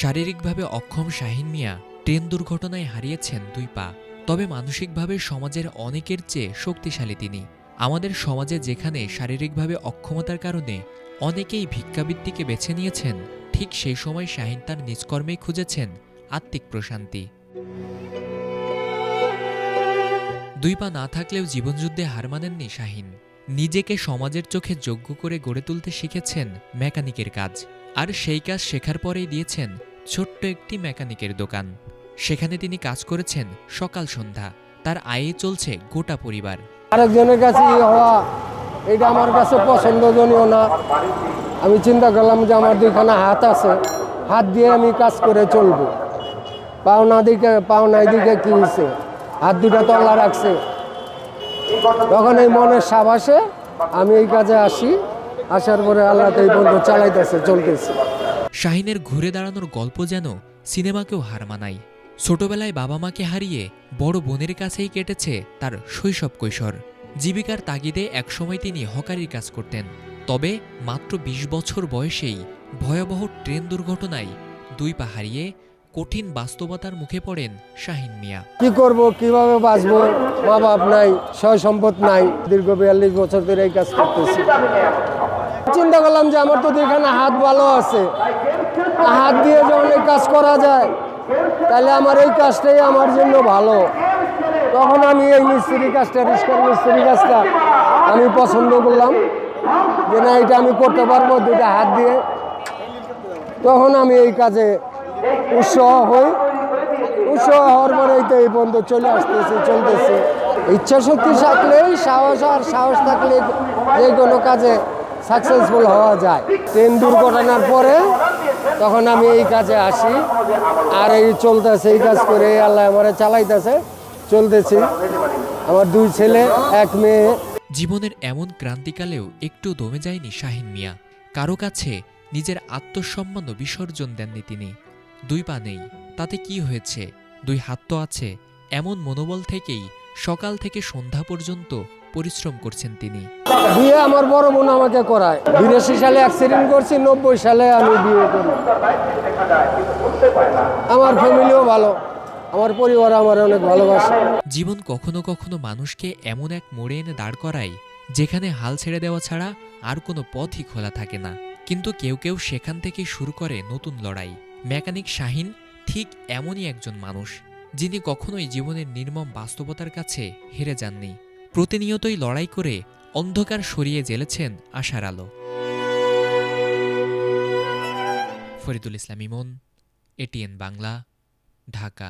শারীরিকভাবে অক্ষম শাহীন মিয়া ট্রেন দুর্ঘটনায় হারিয়েছেন 2 পা। তবে মানসিকভাবে সমাজের অনেকের চেয়ে শক্তিশালী তিনি। আমাদের সমাজে যেখানে শারীরিকভাবে অক্ষমতার কারণে অনেকেই ভিক্ষাবৃত্তিকে বেছে নিয়েছেন, ঠিক সেই সময় শাহীন তার নিজকর্মেই খুঁজেছেন আত্মিক প্রশান্তি। 2 পা না থাকলেও জীবনযুদ্ধে হার মানেননি শাহীন। নিজেকে সমাজের চোখে যোগ্য করে গড়ে তুলতে শিখেছেন মেকানিকের কাজ। আর সেই কাজ শেখার পরেই দিয়েছেন ছোট্ট একটি মেকানিকের দোকান। সেখানে তিনি কাজ করেছেন সকাল সন্ধ্যা। তার আয়ে চলছে গোটা পরিবার। আরেকজনের কাছে হওয়া এটা আমার কাছে পছন্দজনীয় না। আমি চিন্তা করলাম যে আমার 2খানা হাত আছে, হাত দিয়ে আমি কাজ করে চলবো। পাওনা দিকে কি হয়েছে, হাত দুটা তো আল্লাহ রাখছে। তখন এই মনের সাবাসে আমি এই কাজে আসি। আসার পরে আল্লাহ তো এই পর্যন্ত চালাইতেছে, চলতেছে। শাহীনের ঘুরে দাঁড়ানোর গল্প যেন সিনেমাকেও হার মানায়। ছোটবেলায় বাবা মাকে হারিয়ে বড় বোনের কাছেই কেটেছে তার শৈশব কৈশোর। জীবিকার তাগিদে একসময় তিনি হকারির কাজ করতেন। তবে মাত্র 20 বছর বয়সেই ভয়াবহ ট্রেন দুর্ঘটনায় 2 পা হারিয়ে কঠিন বাস্তবতার মুখে পড়েন শাহীন মিয়া। কি করব, কিভাবে বাঁচবো? মা বাপ নাই, সয় সম্পদ নাই। দীর্ঘ 42 বছর ধরে এই কাজ করতেছি। চিন্তা করলাম যে আমার তো 2খানা হাত ভালো আছে, হাত দিয়ে যখন এই কাজ করা যায় তাহলে আমার এই কাজটাই আমার জন্য ভালো। তখন আমি এই মিস্ত্রি কাজটা, রিস্কার মিস্ত্রি কাজটা আমি পছন্দ করলাম যে না, এটা আমি করতে পারবো 2টা হাত দিয়ে। তখন আমি এই কাজে উৎসাহ হই। উৎসাহ হওয়ার পরে তো এই পর্যন্ত চলে আসতেছে, চলতেছে। ইচ্ছা শক্তি থাকলেই সাহস থাকলে যে কোনো কাজে সাকসেসফুল হওয়া যায়। ট্রেন দুর্ঘটনার পরে তখন আমি এই কাজে আসি, আর এই চলতেছে, এই কাজ করে আল্লাহ আমার চালাইতেছে, চলতেছি। আমার 2 ছেলে 1 মেয়ে। জীবনের এমন ক্রান্তিকালেও একটু দমে যায়নি শাহীন মিয়া। কারো কাছে নিজের আত্মসম্মানও বিসর্জন দেননি তিনি। 2 পা নেই, তাতে কি হয়েছে, 2 হাত তো আছে। এমন মনোবল থেকেই সকাল থেকে সন্ধ্যা পর্যন্ত পরিশ্রম করছেন তিনি। বিয়ে আমার বড় বোন আমাকে করায়। 82 সালে অ্যাক্সিডেন্ট করছি, 90 সালে আমি বিয়ে করি। আমার ফ্যামিলিও ভালো, আমার পরিবার আমার অনেক ভালোবাসে। জীবন কখনো কখনো মানুষকে এমন এক মোড়ে এনে দাঁড় করায় যেখানে হাল ছেড়ে দেওয়া ছাড়া আর কোনো পথই খোলা থাকে না। কিন্তু কেউ কেউ সেখান থেকেই শুরু করে নতুন লড়াই। মেকানিক শাহীন ঠিক এমনই একজন মানুষ, যিনি কখনোই জীবনের নির্মম বাস্তবতার কাছে হেরে যাননি। প্রতিনিয়তই লড়াই করে অন্ধকার সরিয়ে জ্বেলেছেন আশার আলো। ফরিদুল ইসলাম ইমন, এটিএন বাংলা, ঢাকা।